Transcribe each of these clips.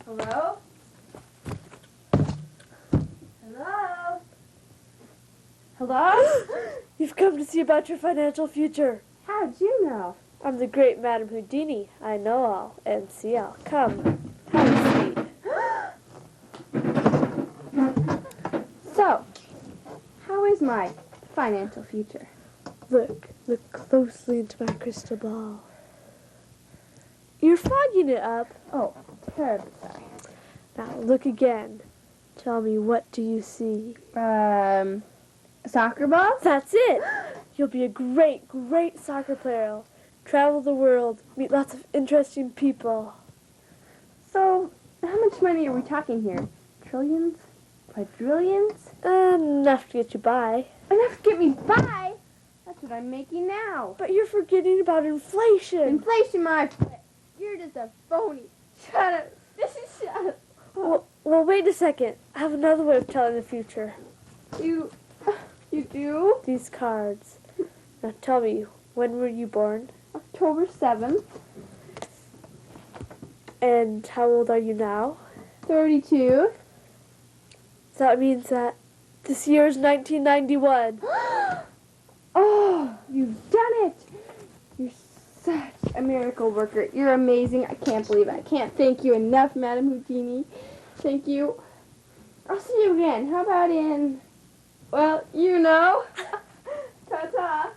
Hello? Hello? Hello? You've come to see about your financial future. How'd you know? I'm the great Madame Houdini. I know all and see all. Come, have a seat. So, how is my financial future? Look closely into my crystal ball. You're fogging it up. Oh, terribly sorry. Now look again. Tell me, what do you see? Soccer balls? That's it. You'll be a great, great soccer player. Travel the world, meet lots of interesting people. So, how much money are we talking here? Trillions? Quadrillions? Enough to get you by. Enough to get me by? That's what I'm making now. But you're forgetting about inflation. Inflation, my friend. You're just a phony. Shut up. Shut up. Well, wait a second. I have another way of telling the future. You do? These cards. Now tell me, when were you born? October 7th. And how old are you now? 32. So that means that this year is 1991. Oh, you've done it. You're such a miracle worker. You're amazing. I can't believe it. I can't thank you enough, Madame Houdini. Thank you. I'll see you again. How about in, well, you know. Ta-ta.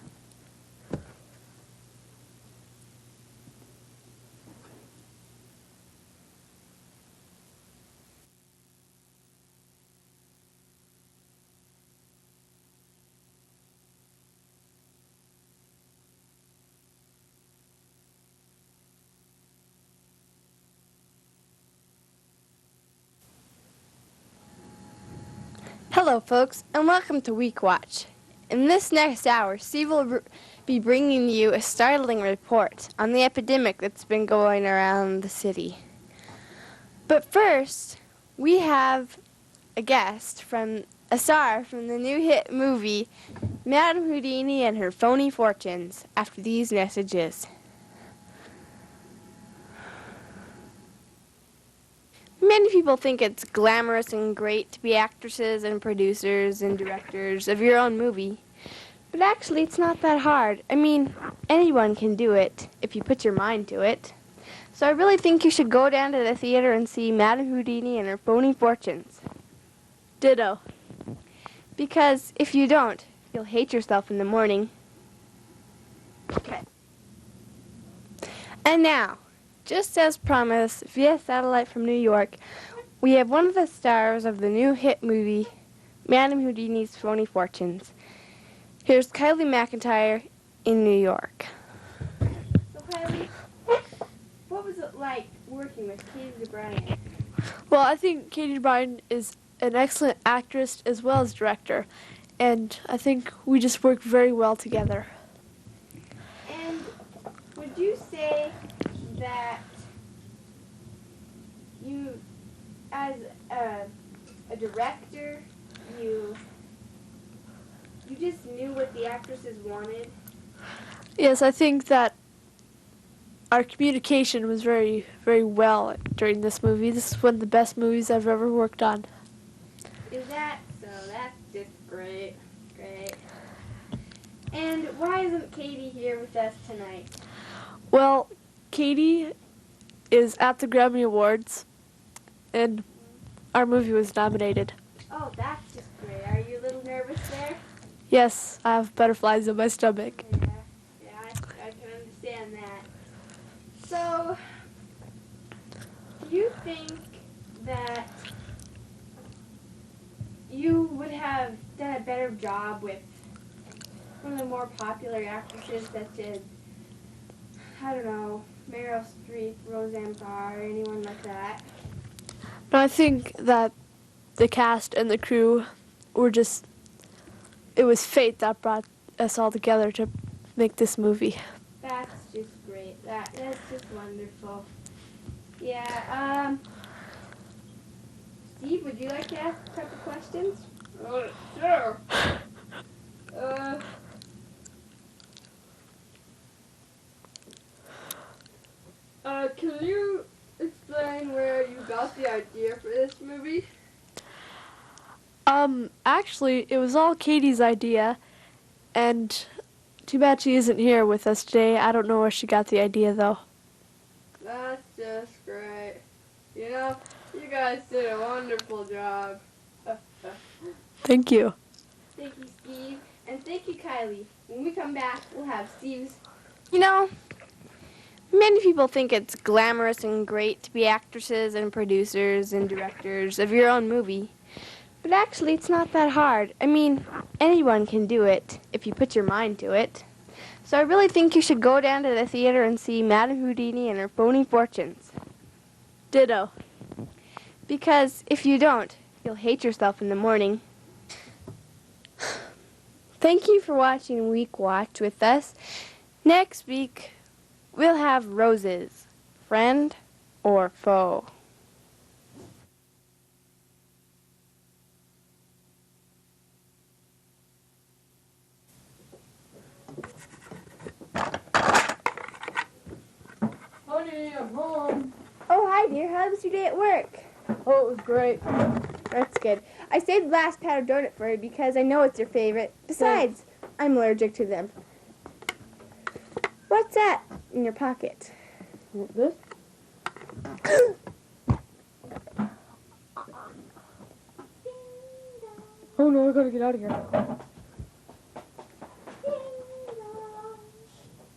Hello, folks, and welcome to Week Watch. In this next hour, Steve will be bringing you a startling report on the epidemic that's been going around the city. But first, we have a guest a star from the new hit movie, Madame Houdini and Her Phony Fortunes, after these messages. Many people think it's glamorous and great to be actresses and producers and directors of your own movie. But actually, it's not that hard. I mean, anyone can do it if you put your mind to it. So I really think you should go down to the theater and see Madame Houdini and Her Phony Fortunes. Ditto. Because if you don't, you'll hate yourself in the morning. Okay. And now, just as promised, via satellite from New York, we have one of the stars of the new hit movie, Madame Houdini's Phony Fortunes. Here's Kylee McIntyre in New York. So, Kylee, what was it like working with Katie Bryan? Well, I think Katie Bryan is an excellent actress as well as director, and I think we just work very well together. And would you say that you, as a director, you just knew what the actresses wanted? Yes, I think that our communication was very, very well during this movie. This is one of the best movies I've ever worked on. Is that so? That's just great. Great. And why isn't Katie here with us tonight? Well, Katie is at the Grammy Awards, and our movie was nominated. Oh, that's just great. Are you a little nervous there? Yes, I have butterflies in my stomach. Yeah, I can understand that. So, do you think that you would have done a better job with one of the more popular actresses such as, I don't know, Meryl Streep, Roseanne Barr, anyone like that? No, I think that the cast and the crew were just, it was fate that brought us all together to make this movie. That's just great. That's just wonderful. Yeah, Steve, would you like to ask a couple questions? Sure. Can you explain where you got the this movie? Actually, it was all Katie's idea, and too bad she isn't here with us today. I don't know where she got the idea, though. That's just great. You know, you guys did a wonderful job. Thank you. Thank you, Steve. And thank you, Kylie. When we come back, we'll have Steve's. You know, many people think it's glamorous and great to be actresses and producers and directors of your own movie. But actually, it's not that hard. I mean, anyone can do it if you put your mind to it. So I really think you should go down to the theater and see Madame Houdini and Her Phony Fortunes. Ditto. Because if you don't, you'll hate yourself in the morning. Thank you for watching Week Watch with us. Next week, we'll have roses. Friend or foe? Honey, I'm home. Oh, hi, dear. How was your day at work? Oh, it was great. That's good. I saved the last powdered donut for you because I know it's your favorite. Besides, I'm allergic to them. What's that in your pocket? This? Oh no, I gotta get out of here.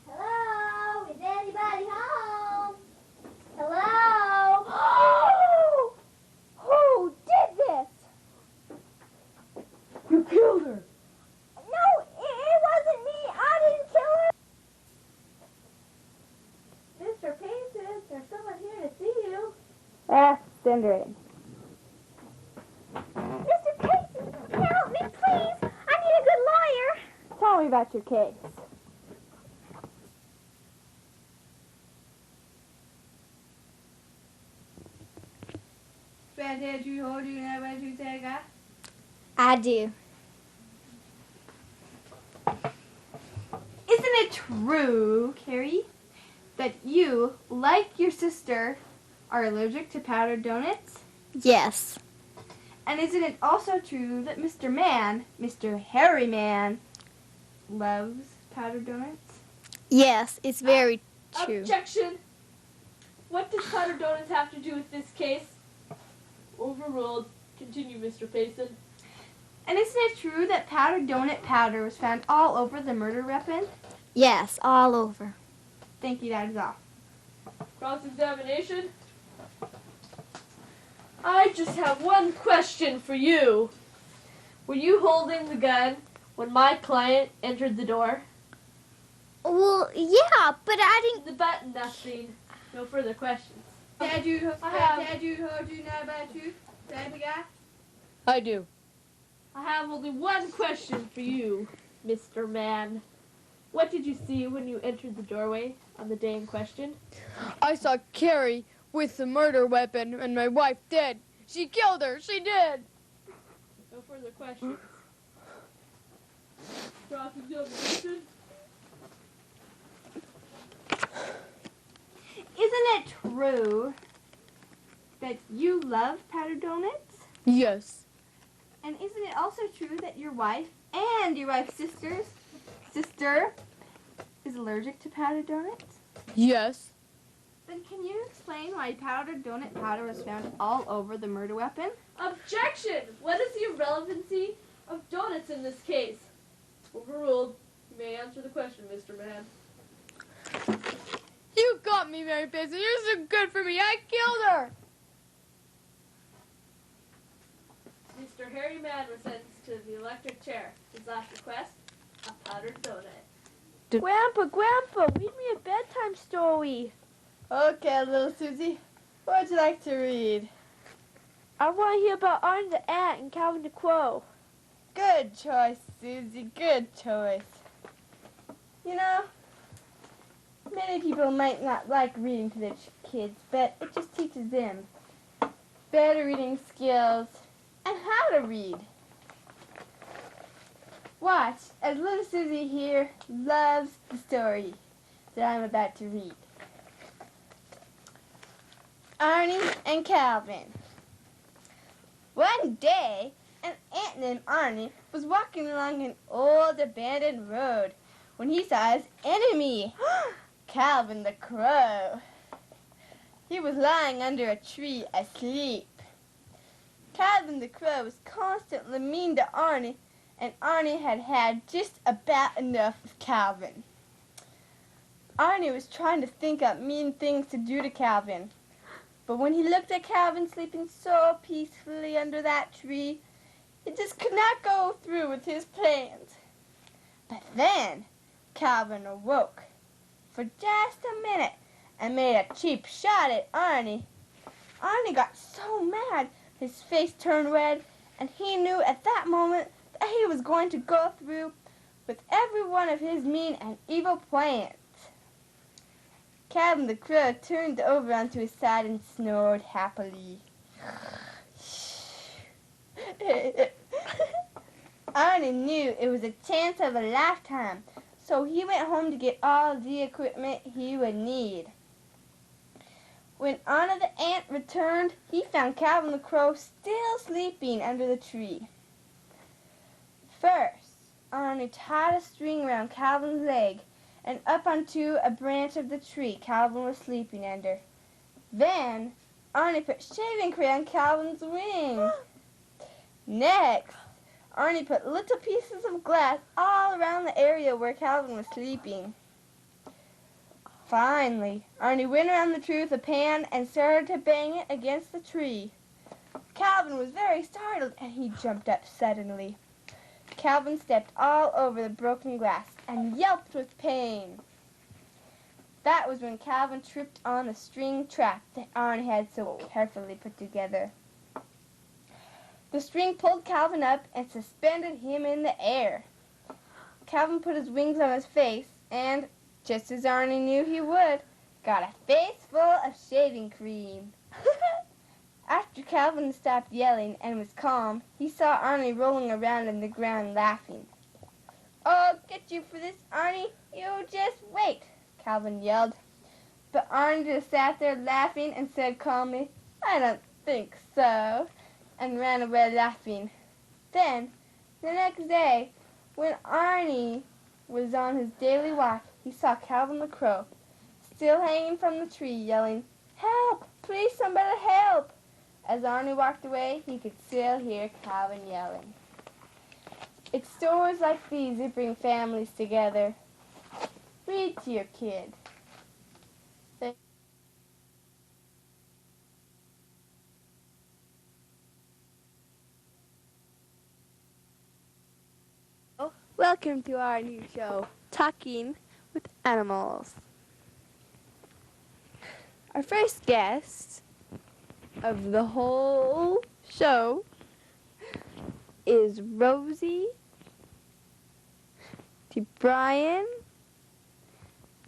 Hello? Is anybody home? Hello? Who did this? You killed her. No, it wasn't me. I didn't kill her. Mr. Payson, there's someone here to see you. Send her in. Mr. Payson, help me, please. I need a good lawyer. Tell me about your case. I do. Isn't it true, Carrie, that you, like your sister, are allergic to powdered donuts? Yes. And isn't it also true that Mr. Man, Mr. Hairy Man, loves powdered donuts? Yes, it's very true. Objection! What does powdered donuts have to do with this case? Overruled. Continue, Mr. Payson. And isn't it true that powdered donut powder was found all over the murder weapon? Yes, all over. Thank you, that is all. Cross-examination. I just have one question for you. Were you holding the gun when my client entered the door? Well, yeah, but I didn't... The button, nothing. No further questions. I do. I have only one question for you, Mr. Man. What did you see when you entered the doorway on the day in question? I saw Carrie with the murder weapon and my wife dead. She killed her. She did. No further questions. Cross-examination. Isn't it true that you love powdered donuts? Yes. And isn't it also true that your wife and your wife's sister is allergic to powdered donuts? Yes. Then can you explain why powdered donut powder was found all over the murder weapon? Objection! What is the irrelevancy of donuts in this case? Overruled. You may answer the question, Mr. Man. You got me, Mary Payson. You're so good for me. I killed her. Mr. Hairy Man was sentenced to the electric chair. His last request, a powdered donut. Grandpa, read me a bedtime story. Okay, little Susie. What would you like to read? I want to hear about Arn the Ant and Calvin the Crow. Good choice, Susie. Good choice. You know, many people might not like reading to their kids, but it just teaches them better reading skills and how to read. Watch as little Susie here loves the story that I'm about to read. Arnie and Calvin. day, an ant named Arnie was walking along an old abandoned road when he saw his enemy, Calvin the Crow. He was lying under a tree asleep. Calvin the Crow was constantly mean to Arnie, and Arnie had had just about enough of Calvin. Arnie was trying to think up mean things to do to Calvin, but when he looked at Calvin sleeping so peacefully under that tree, he just could not go through with his plans. But then Calvin awoke for just a minute and made a cheap shot at Arnie. Arnie got so mad, his face turned red, and he knew at that moment that he was going to go through with every one of his mean and evil plans. Calvin the Crow turned over onto his side and snored happily. Arnie knew it was a chance of a lifetime, so he went home to get all the equipment he would need. When Arnie the ant returned, he found Calvin the Crow still sleeping under the tree. First, Arnie tied a string around Calvin's leg and up onto a branch of the tree Calvin was sleeping under. Then, Arnie put shaving cream on Calvin's wing. Next, Arnie put little pieces of glass all around the area where Calvin was sleeping. Finally, Arnie went around the tree with a pan and started to bang it against the tree. Calvin was very startled and he jumped up suddenly. Calvin stepped all over the broken glass and yelped with pain. That was when Calvin tripped on the string trap that Arnie had so carefully put together. The string pulled Calvin up and suspended him in the air. Calvin put his wings on his face and, just as Arnie knew he would, got a face full of shaving cream. After Calvin stopped yelling and was calm, he saw Arnie rolling around on the ground laughing. "I'll get you for this, Arnie. You just wait," Calvin yelled. But Arnie just sat there laughing and said calmly, "I don't think so," and ran away laughing. Then, the next day, when Arnie was on his daily walk, he saw Calvin the Crow, still hanging from the tree, yelling, "Help! Please, somebody help!" As Arnie walked away, he could still hear Calvin yelling. It's stories like these that bring families together. Read to your kid. Welcome to our new show, Talking with Animals. Our first guest of the whole show is Rosie, to Brian,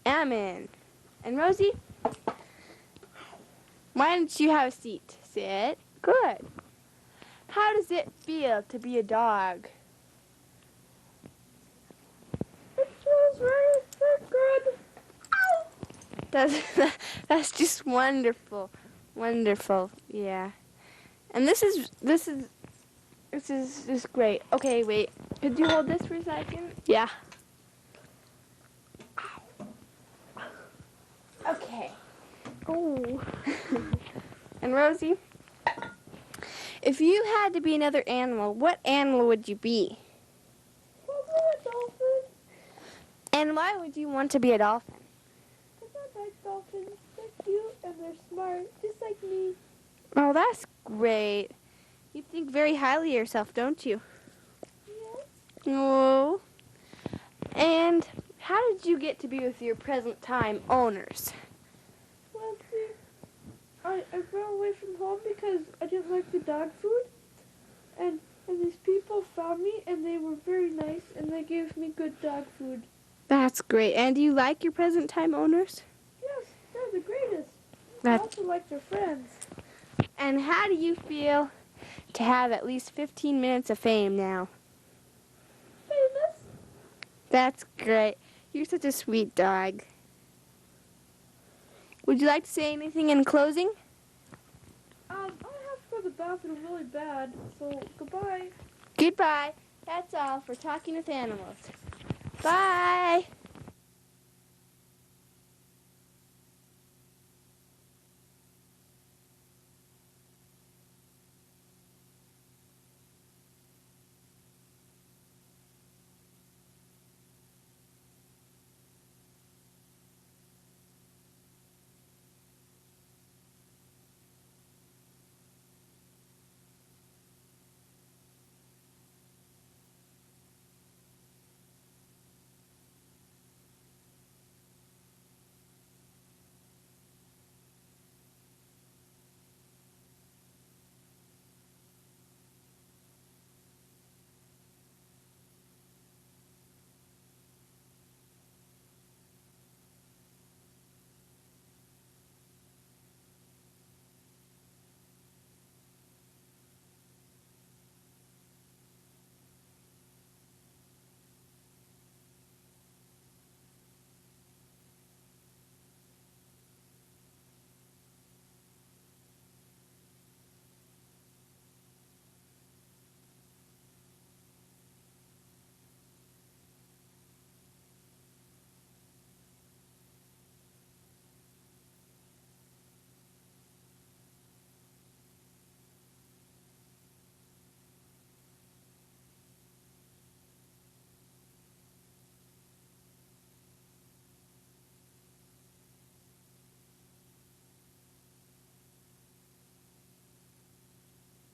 Ammon. And Rosie, why don't you have a seat? Sit. Good. How does it feel to be a dog? It feels very good. That's just wonderful. Wonderful. Yeah. And this is just great. Okay, wait. Could you hold this for a second? Yeah. Okay. Oh. And Rosie, if you had to be another animal, what animal would you be? Probably a dolphin. And why would you want to be a dolphin? Because I like dolphins. They're cute and they're smart, just like me. Oh, that's great. You think very highly of yourself, don't you? Yeah. Oh. And how did you get to be with your present time owners? Well, see, I ran away from home because I didn't like the dog food. And these people found me, and they were very nice, and they gave me good dog food. That's great. And do you like your present time owners? Yes, they're the greatest. I also like their friends. And how do you feel to have at least 15 minutes of fame now? Famous? That's great. You're such a sweet dog. Would you like to say anything in closing? I have for the bathroom really bad, so goodbye. Goodbye. That's all for Talking with Animals. Bye.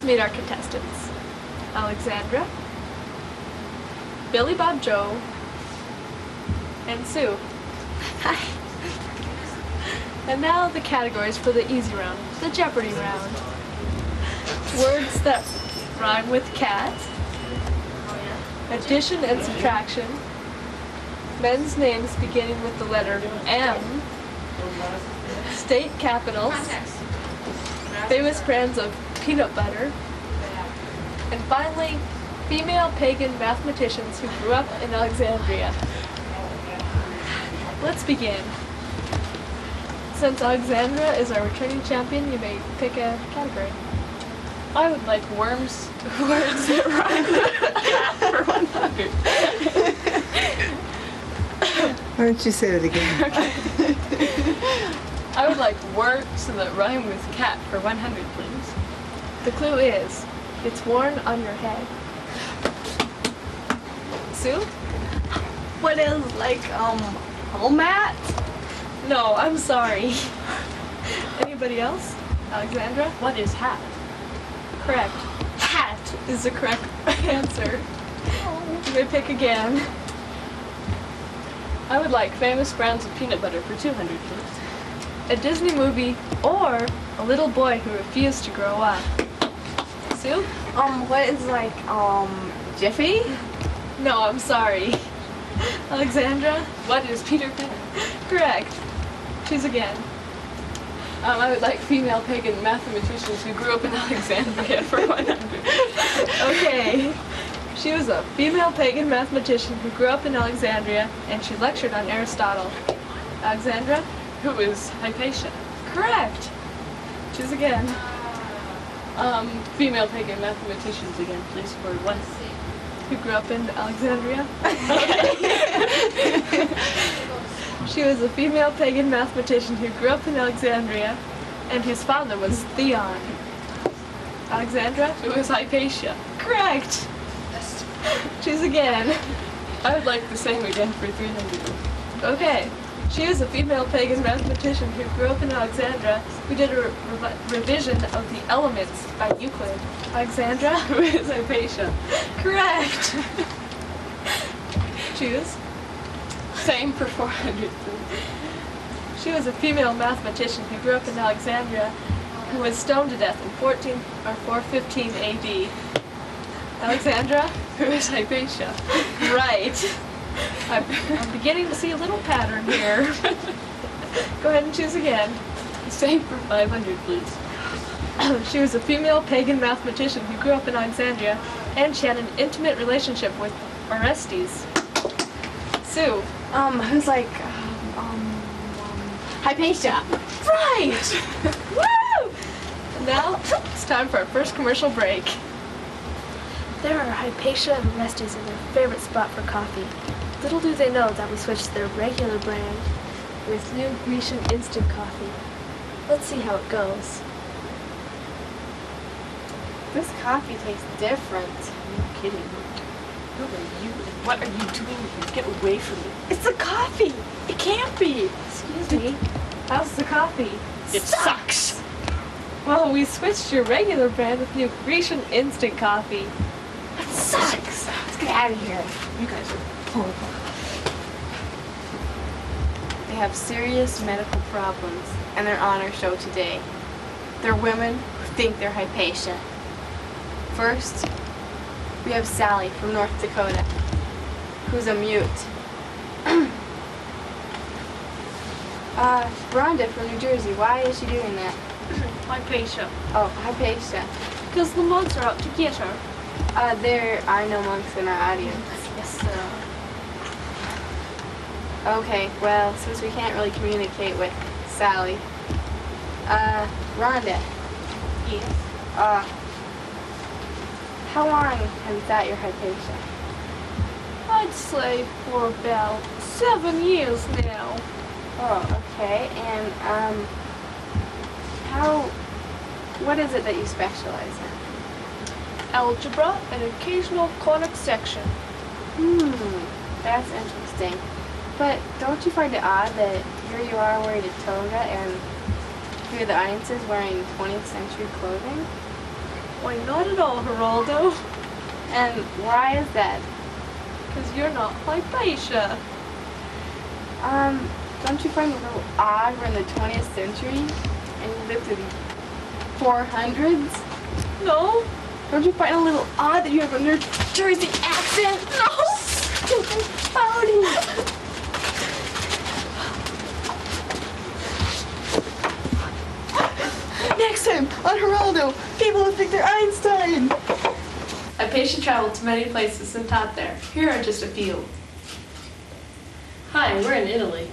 Meet our contestants. Alexandra, Billy Bob Joe, and Sue. Hi. And now the categories for the easy round, the Jeopardy round. Words that rhyme with cat, addition and subtraction, men's names beginning with the letter M, state capitals, famous brands of peanut butter, and finally, female pagan mathematicians who grew up in Alexandria. Let's begin. Since Alexandra is our returning champion, you may pick a category. I would like words that rhyme with cat for 100. Why don't you say that again? I would like words that rhyme with cat for 100, please. The clue is, it's worn on your head. Sue? What is, like, mat? No, I'm sorry. Anybody else? Alexandra? What is hat? Correct. Hat is the correct answer. You may pick again. I would like famous brands of peanut butter for 200, please. A Disney movie or a little boy who refused to grow up. Sue? What is, like, Jiffy? No, I'm sorry. Alexandra? What is Peter Pan? Correct. Choose again. I would like female pagan mathematicians who grew up in Alexandria for 100. Okay. She was a female pagan mathematician who grew up in Alexandria, and she lectured on Aristotle. Alexandra? Who is Hypatia? Correct. Choose again. Female pagan mathematicians again, please, for 1. Who grew up in Alexandria? She was a female pagan mathematician who grew up in Alexandria, and whose father was Theon. Alexandra? Who is Hypatia? Correct. Choose again. I would like the same again for 300. Okay. She was a female pagan mathematician who grew up in Alexandria, who did a revision of the Elements by Euclid. Alexandra? Who is Hypatia? Correct. Choose. Same for 400, please. She was a female mathematician who grew up in Alexandria, who was stoned to death in 415 AD. Alexandra? Who is Hypatia? Right. I'm beginning to see a little pattern here. Go ahead and choose again. Same for 500, please. She was a female pagan mathematician who grew up in Alexandria, and she had an intimate relationship with Orestes. Sue. Who's like, Hypatia. Right! Woo! Now, it's time for our first commercial break. There are Hypatia and Resties in their favorite spot for coffee. Little do they know that we switched to their regular brand with new Grecian instant coffee. Let's see how it goes. This coffee tastes different. Are you kidding? Who are you and what are you doing here? Get away from me. It's the coffee. It can't be. Excuse me. How's the coffee? It sucks. Well, we switched your regular brand with new Grecian instant coffee. That sucks. Let's get out of here. You guys are horrible. They have serious medical problems, and they're on our show today. They're women who think they're Hypatia. First, we have Sally from North Dakota, who's a mute. Rhonda from New Jersey, why is she doing that? Hypatia. Oh, Hypatia. Because the monks are out to get her. There are no monks in our audience. Yes, sir. Okay, well, since we can't really communicate with Sally, Rhonda. Yes. How long have you thought you're Hypatia? I'd say for about 7 years now. Oh, okay. And, what is it that you specialize in? Algebra and occasional conic section. That's interesting. But don't you find it odd that here you are wearing a toga and here the audience is wearing 20th century clothing? Why, not at all, Geraldo. And why is that? Because you're not Hypatia. Don't you find it a little odd we're in the 20th century and you live through the 400s? No. Don't you find it a little odd that you have a New Jersey accent? No. Stupid phony. Next time on Geraldo, people will think they're Einstein. Hypatia traveled to many places and taught there. Here are just a few. Hi, we're in Italy.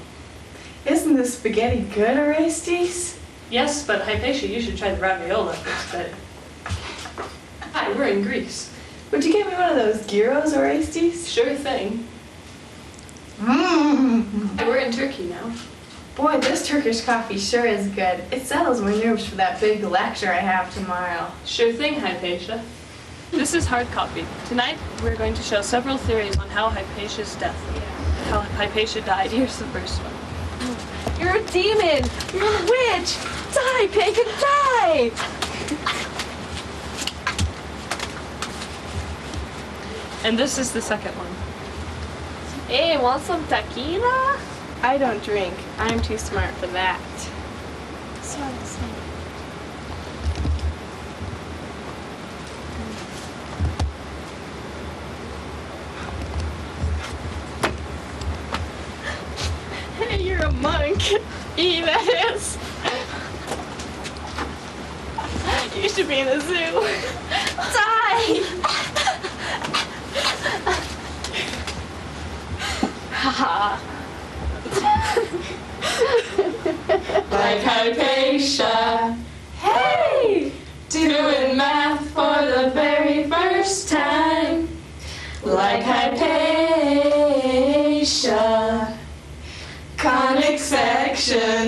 Isn't the spaghetti good, Orestes? Yes, but Hypatia, you should try the raviola instead. Hi, we're in Greece. Would you get me one of those gyros, Orestes? Sure thing. Mmm. Hi, we're in Turkey now. Boy, this Turkish coffee sure is good. It settles my nerves for that big lecture I have tomorrow. Sure thing, Hypatia. This is hard copy. Tonight, we're going to show several theories on how Hypatia's death, how Hypatia died. Here's the first one. You're a demon! You're a witch! Die, pagan, die! And this is the second one. Hey, want some tequila? I don't drink. I'm too smart for that. Sorry, sorry. Hey, you're a monk. That is. You should be in a zoo. Die! Haha. Like Hypatia. Hey! Doing math for the very first time. Like Hypatia. Conic section.